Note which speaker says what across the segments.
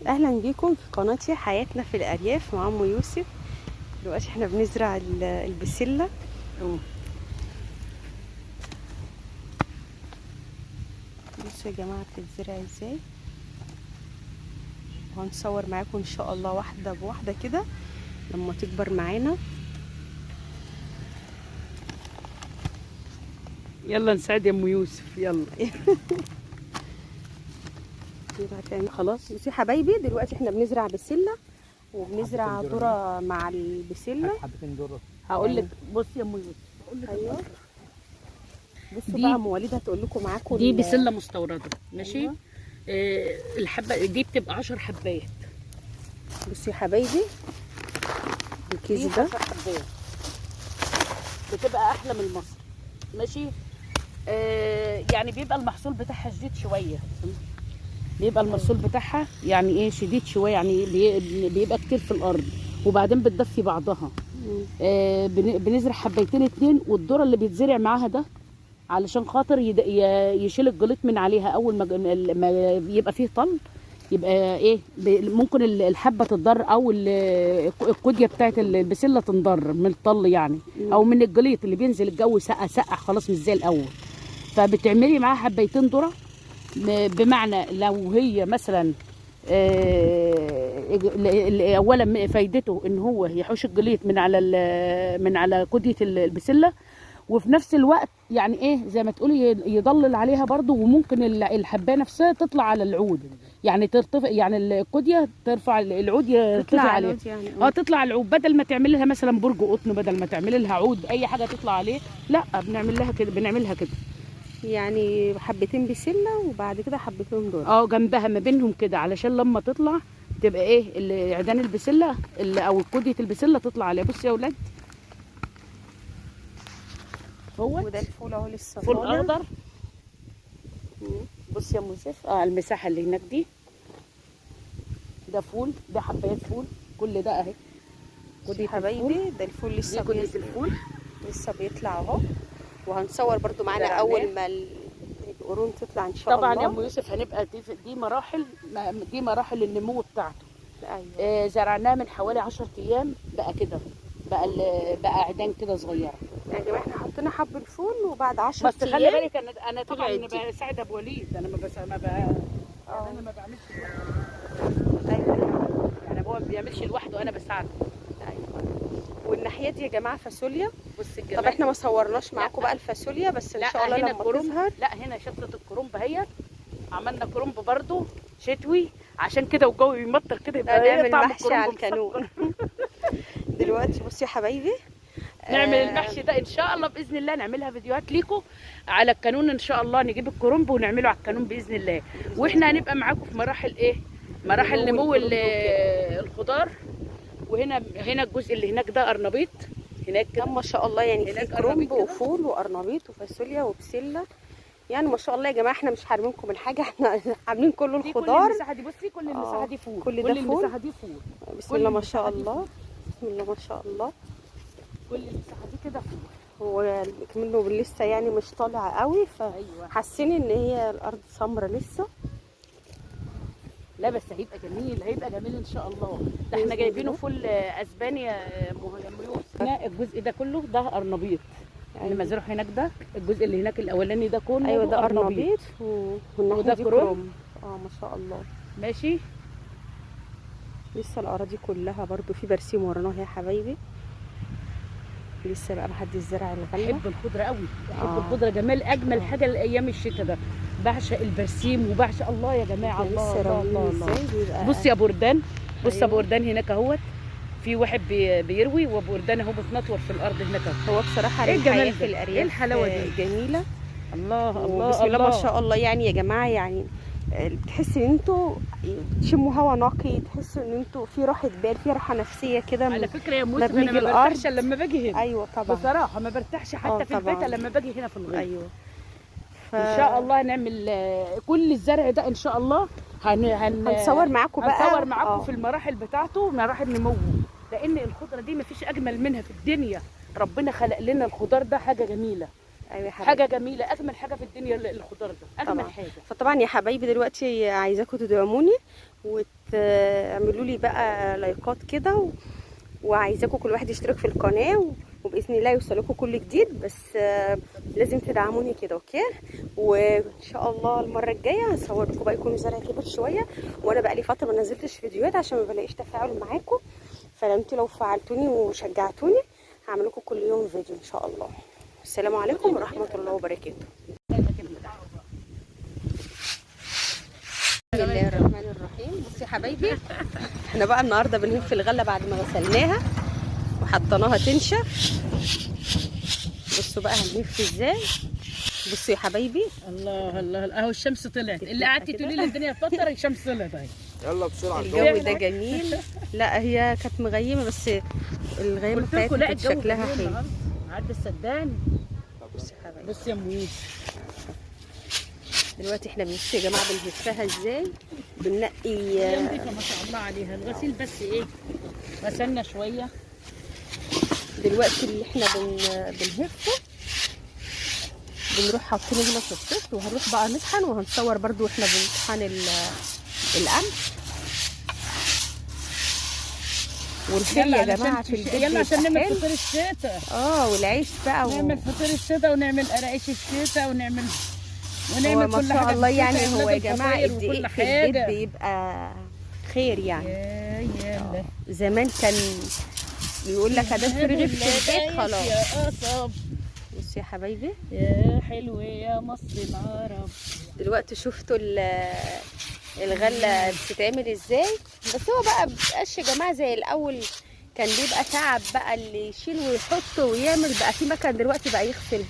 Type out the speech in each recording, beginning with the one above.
Speaker 1: اهلا بيكم في قناتي حياتنا في الارياف مع ام يوسف. دلوقتي احنا بنزرع البسله. بصوا يا جماعه بتتزرع ازاي، وهنصور معاكم ان شاء الله واحده بواحده كده لما تكبر معانا.
Speaker 2: يلا نساعد يا ام يوسف يلا.
Speaker 1: خلاص بصي يا حبايبي، دلوقتي احنا بنزرع بسله وبنزرع ذره مع البسله.
Speaker 3: حبتين ذره
Speaker 2: هقول لك بصي يا ام يوسف، هقول لك
Speaker 1: ايوه بصوا بقى ام وليد هتقول لكم معاكم
Speaker 2: دي بسله مستورده ماشي.
Speaker 1: أيوة.
Speaker 2: الحبه دي بتبقى 10 حبات.
Speaker 1: بصوا يا حبايبي الكيس ده
Speaker 2: 10 حبات بتبقى احلى من المصري ماشي. يعني بيبقى المحصول بتاعها شديد شويه، بيبقى المحصول بتاعها يعني ايه شديد شويه، يعني بيبقى كتير في الارض وبعدين بتدفي بعضها. بنزرع حبيتين 2، والذره اللي بيتزرع معاها ده علشان خاطر يشيل الجليط من عليها. اول ما يبقى فيه طل يبقى ايه ممكن الحبه تتضر او الكوديه بتاعت البسله تنضر من الطل يعني، او من الجليط اللي بينزل. الجو سقع خلاص مش زي الاول، فبتعملي معاها حبيتين ذره. بمعنى لو هي مثلا اولا فايدته ان هو يحوش الجليط من على كوديه البسله، وفي نفس الوقت يعني ايه زي ما تقولي يضلل عليها برضو. وممكن الحبايه نفسها تطلع على العود، يعني ترتفع، يعني الكوديه ترفع العود يرتفع عليها يعني. تطلع على العود، بدل ما تعمل لها مثلا برج قطن، بدل ما تعمل لها عود اي حاجه تطلع عليه، لا بنعملها كده
Speaker 1: يعني حبتين بسله وبعد كده حبتين ذره
Speaker 2: جنبها ما بينهم كده، علشان لما تطلع تبقى ايه عيدان البسله او كوديه البسله تطلع عليها. بصي يا اولاد
Speaker 1: وده الفول اهو لسه
Speaker 2: فول اخضر. بصي يا ام يوسف المساحه اللي هناك دي ده فول، ده حبايات فول، كل ده اهي
Speaker 1: كوديه حبايبي. ده الفول لسه
Speaker 2: الفول
Speaker 1: لسه بيطلع اهو، وهنصور برضو معانا اول ما القرون تطلع ان شاء الله.
Speaker 2: طبعا يا ام يوسف هنبقى دي مراحل النمو بتاعته.
Speaker 1: ايوه
Speaker 2: زرعناه من حوالي 10 ايام بقى كده، بقى عيدان كده صغيره.
Speaker 1: يا جماعه احنا حطينا حب الفول وبعد 10 ايام.
Speaker 2: بس خلي بالك انا طبعا بساعد ابو وليد، انا انا ما بعملش يعني ابوه ما بيعملش لوحده، انا بساعده.
Speaker 1: ايوه. والناحيه دي يا جماعه فاصوليا.
Speaker 2: بص
Speaker 1: طب احنا ما صورناش معاكم بقى الفاصوليا، بس ان شاء الله لما تظهر.
Speaker 2: لا هنا شطه الكرنب اهيت، عملنا كرنب برضو شتوي عشان كده والجو بيمطر كده يبقى
Speaker 1: نعمل محشي على الكانون. دلوقتي بصوا يا حبايبي
Speaker 2: نعمل المحشي ده ان شاء الله باذن الله، نعملها فيديوهات ليكم على الكانون ان شاء الله. نجيب الكرنب ونعمله على الكانون باذن الله. واحنا هنبقى معاكم في مراحل نمو الخضار. وهنا الجزء اللي هناك ده قرنبيط هناك كده
Speaker 1: ما شاء الله، يعني في كرنب وفول وقرنبيط وفاصوليا وبسله. يعني ما شاء الله يا جماعه احنا مش حارمينكم من حاجه، احنا عاملين كل الخضار.
Speaker 2: كل المساحه دي بصي، كل المساحه دي فول،
Speaker 1: كل ده فول.
Speaker 2: المساحه دي فول.
Speaker 1: بسم الله ما شاء الله، بسم الله ما شاء الله.
Speaker 2: كل المساحه دي كده فول.
Speaker 1: هو منه لسه يعني مش طالع قوي، فحاسين ان هي الارض سمرة لسه.
Speaker 2: لا بس هيبقى جميل ان شاء الله. ده احنا جايبينه فول اسباني يا ميوس. الجزء ده كله ده قرنبيط يعني مزروع هناك. ده الجزء اللي هناك الاولاني ده كله
Speaker 1: ايوه ده قرنبيط
Speaker 2: وده كرنب.
Speaker 1: ما شاء الله
Speaker 2: ماشي.
Speaker 1: لسه الاراضي كلها برضو في برسيم ورانا يا حبايبي، لسه بقى محدش زرع الغله.
Speaker 2: بحب الخضره قوي، بحب الخضره، جمال اجمل حاجه لايام الشتاء ده. بعشق البرسيم وبعشق الله يا جماعه. الله. بصي يا بردان، بصي يا بردان هناك اهوت، في واحد بيروي وبردان اهو بتنطور في الارض هناك.
Speaker 1: هو بصراحه
Speaker 2: ايه الجمال
Speaker 1: في الارياف،
Speaker 2: ايه الحلاوه دي
Speaker 1: جميله.
Speaker 2: الله
Speaker 1: بسم الله ما شاء الله. يعني يا جماعه يعني بتحسي ان انتوا تشموا هوا نقي، تحسوا ان انتوا في راحه بال، في راحه نفسيه كده.
Speaker 2: على فكره يا موسى انا ما برتاحش لما باجي هنا.
Speaker 1: ايوه طبعا
Speaker 2: بصراحه ما برتاحش حتى في البيت لما باجي هنا في الغيط.
Speaker 1: ايوه
Speaker 2: ان شاء الله هنعمل كل الزرع ده ان شاء الله.
Speaker 1: هنصور معاكم بقى،
Speaker 2: هنصور معاكم في المراحل بتاعته، مراحل نموه. لان الخضره دي ما فيش اجمل منها في الدنيا. ربنا خلق لنا الخضار ده حاجه جميله.
Speaker 1: ايوه يا حبايبي.
Speaker 2: حاجه جميله، اجمل حاجه في الدنيا الخضار ده، اجمل
Speaker 1: طبعا.
Speaker 2: حاجه.
Speaker 1: فطبعا يا حبايبي دلوقتي عايزاكم تدعموني وتعملوا لي بقى لايكات كده وعايزاكم كل واحد يشترك في القناه وباذن الله يوصلكم كل جديد. بس لازم تدعموني كده، اوكي؟ وان شاء الله المره الجايه هصور لكم بقى يكون الزرع كبر شويه، وانا بقى لي فتره ما نزلتش فيديوهات عشان ما بلاقيش تفاعل معاكم. فانتوا لو فعلتوني وشجعتوني هعمل لكم كل يوم فيديو ان شاء الله. السلام عليكم ورحمه الله وبركاته. بسم الله الرحمن الرحيم. بصي يا حبايبي، احنا بقى النهارده بنهف الغله بعد ما غسلناها وحطيناها تنشف. بصوا بقى هنهف ازاي. بصوا يا حبايبي،
Speaker 2: الله الله اهو الشمس طلعت، اللي قعدتي تقولي لي الدنيا هتفطر الشمس طلعت اهي.
Speaker 3: يلا بسرعه
Speaker 1: الجو ده جميل. لا هي كانت مغيمه بس الغيمه بتاعتها كانت شكلها حلو.
Speaker 2: عدى السدان.
Speaker 1: بصي يا حبايبي،
Speaker 2: بصي يا مويس،
Speaker 1: دلوقتي احنا بنهف يا جماعه. بنهفها ازاي؟ بننقي
Speaker 2: هي نضيفه ما شاء الله عليها. الغسيل بس ايه، غسلنا شويه.
Speaker 1: دلوقتي اللي احنا بنهفه بنروح حاطينه هنا في الطفل، وهنروح بقى نطحن وهنصور برضو واحنا بنطحن القمح. والخير يا جماعه في البيت
Speaker 2: يلا عشان نعمل
Speaker 1: حلو.
Speaker 2: فطير الشتاء.
Speaker 1: والعيش بقى
Speaker 2: نعمل فطير الشتاء ونعمل قراقيش الشتاء ونعمل
Speaker 1: هو ما
Speaker 2: كل
Speaker 1: شاء
Speaker 2: حاجه
Speaker 1: الله. يعني
Speaker 2: الشتاء،
Speaker 1: هو يا
Speaker 2: ولاد
Speaker 1: جماعه
Speaker 2: الفطاير
Speaker 1: الدقيق
Speaker 2: وكل
Speaker 1: في البيت
Speaker 2: حاجة.
Speaker 1: بيبقى خير يعني.
Speaker 2: يلا
Speaker 1: زمان كان يقول لك ده في رغيف في البيت
Speaker 2: يا
Speaker 1: خلاص.
Speaker 2: قصب.
Speaker 1: بصي يا حبايبي،
Speaker 2: يا حلو يا مصر العرب.
Speaker 1: دلوقتي شفتوا الغله بتتعمل ازاي. بس هو بقى مبقاش يا جماعه زي الاول، كان بيبقى تعب بقى اللي يشيل ويحط ويعمل. بقى في مكن دلوقتي بقى يغسل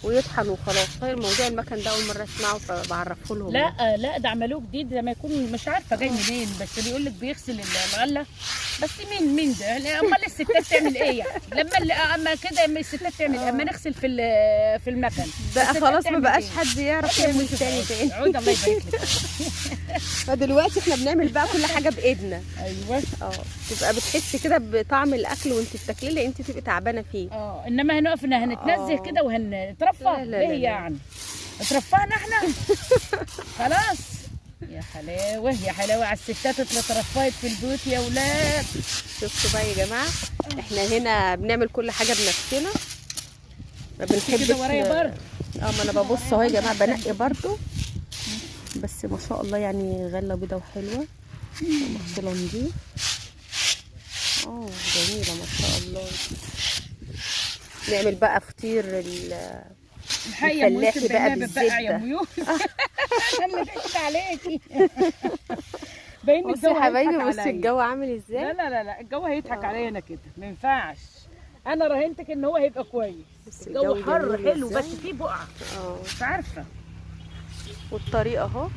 Speaker 1: ويطحن وخلاص. طيب موضوع المكن ده اول مره اسمعه فبعرفه لهم.
Speaker 2: لا ده عملوه جديد زي ما يكون، مش عارفه جاي منين، بس بيقول لك بيغسل الغله. بس مين ده؟ امال الستات تعمل ايه يعني؟ اما كده اما الستات تعمل اما نغسل في المكن
Speaker 1: بقى خلاص ما بقاش حد يعرف يعمل تاني.
Speaker 2: عود الله يبارك لك.
Speaker 1: فدلوقتي احنا بنعمل بقى كل حاجه بايدنا.
Speaker 2: ايوه.
Speaker 1: تبقى بتحسي كده بطعم الاكل وانت بتاكليه، لان انت تبقي تعبانه فيه.
Speaker 2: انما هنقف هنتنزه كده وهنترفه.
Speaker 1: لا
Speaker 2: ليه يعني؟ اترفهنا احنا. خلاص. يا حلاوه يا حلاوه على الستات اللي اترفهت في البيوت يا ولاد.
Speaker 1: شفتوا بقى يا جماعه، احنا هنا بنعمل كل حاجه بنفسنا، ما بنحبش
Speaker 2: كده ورايا برضه.
Speaker 1: ما انا ببص اهو يا جماعه بنقي برضه. بس ما شاء الله يعني غله بيضه وحلوه ومغسله نضيف. جميله ما شاء الله. نعمل بقى فطير الفلاحي بقى بالزبده.
Speaker 2: يا ميوس. انا اللي ضحكت عليكي. باين
Speaker 1: بصي يا حبايبي، بصي الجو عامل ازاي.
Speaker 2: لا الجو هيضحك عليا انا كده، ما ينفعش. انا راهنتك ان هو هيبقى كويس. الجو حر حلو بس فيه بقعه. مش عارفه.
Speaker 1: والطريقه اهو.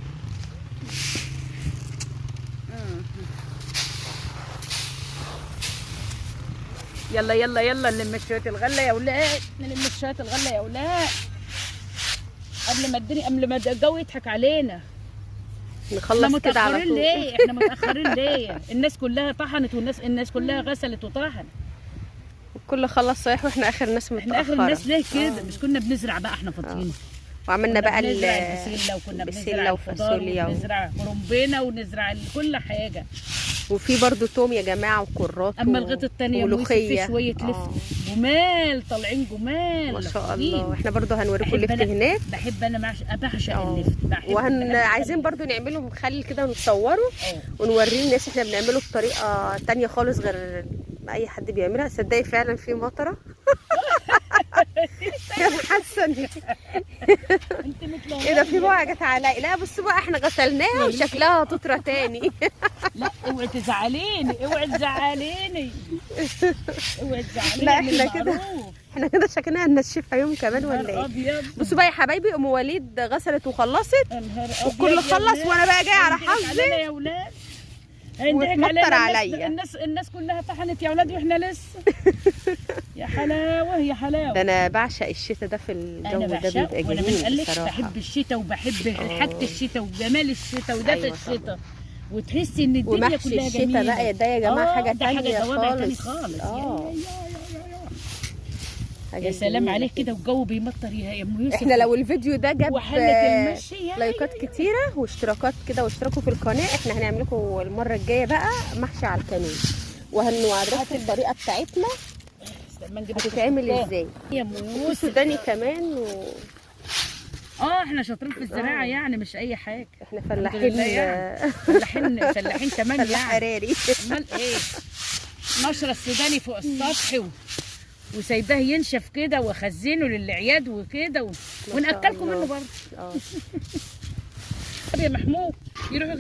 Speaker 2: يلا نلم شويه الغله يا ولاد، نلم شويه الغله يا ولاد قبل ما الجو يضحك علينا.
Speaker 1: نخلص كده على طول.
Speaker 2: ليه؟ احنا متاخرين ليه؟ الناس كلها طحنت والناس كلها غسلت وطحنت.
Speaker 1: الكل خلص صحيح واحنا اخر ناس متاخره.
Speaker 2: احنا اخر الناس ليه كده؟ مش كنا بنزرع بقى احنا فاضيين.
Speaker 1: وعملنا بقى
Speaker 2: البسله وكنا بنزرع
Speaker 1: وفاصوليا
Speaker 2: ونزرع كرنبينه ونزرع كل حاجه.
Speaker 1: وفي برضو توم يا جماعه وكرات.
Speaker 2: اما الغيط الثانيه
Speaker 1: وملوخيه
Speaker 2: في شويه لفت جمال طالعين جمال
Speaker 1: ما شاء الله. احنا برضو هنوريكم اللفت هناك.
Speaker 2: بحب انا بعشق اللفت.
Speaker 1: عايزين برضو نعمله مخلل كده ونصوره ونوريه الناس. احنا بنعمله بطريقه تانية خالص غير ما اي حد بيعملها. صدقي فعلا في مطره. انا حاسه ان ايه ده، في بقعه جت عليا. لا بصوا بقى احنا غسلناها وشكلها هتطرى تاني.
Speaker 2: لا اوعي تزعليني، اوعي تزعليني.
Speaker 1: لا احنا كده شكلنا هنشفها يوم كمان ولا ايه؟ بصوا بقى يا حبايبي، ام وليد غسلت وخلصت والكل خلص وانا بقى جايه على حظي
Speaker 2: يا ولاد.
Speaker 1: وتمطر عليا.
Speaker 2: الناس كلها طحنت يا ولاد واحنا لسه. يا حلاوه يا حلاوه.
Speaker 1: ده انا بعشق الشتاء ده في الجو ده بيبقى جميل بصراحه.
Speaker 2: بحب الشتاء وبحب حاجه الشتاء وجمال الشتاء ودفء الشتاء. وتحسي ان الدنيا كلها جميله.
Speaker 1: الشتاء بقى ده يا جماعه حاجه تانية خالص. حاجة
Speaker 2: يا سلام
Speaker 1: جميلة
Speaker 2: عليك كده، والجو بيمطر يا ام يوسف.
Speaker 1: احنا لو الفيديو ده جاب
Speaker 2: وحلة المشي
Speaker 1: لايكات كتيره واشتراكات كده واشتراكوا في القناه، احنا هنعمل لكم المره الجايه بقى محشي على الكانون، وهنوريكم الطريقه بتاعتنا هتتعمل ازاي.
Speaker 2: يا ام يوسف
Speaker 1: سوداني كمان
Speaker 2: احنا شاطرين في الزراعه يعني، مش اي حاجه.
Speaker 1: احنا
Speaker 2: الحمد لله يعني. فلاحين تمام يعني.
Speaker 1: حراري.
Speaker 2: امال ايه؟ نشره السوداني فوق السطح وسايباه ينشف كده واخزنه للعياد وكده وناكلكم منه برضه. يا محمود يروحوا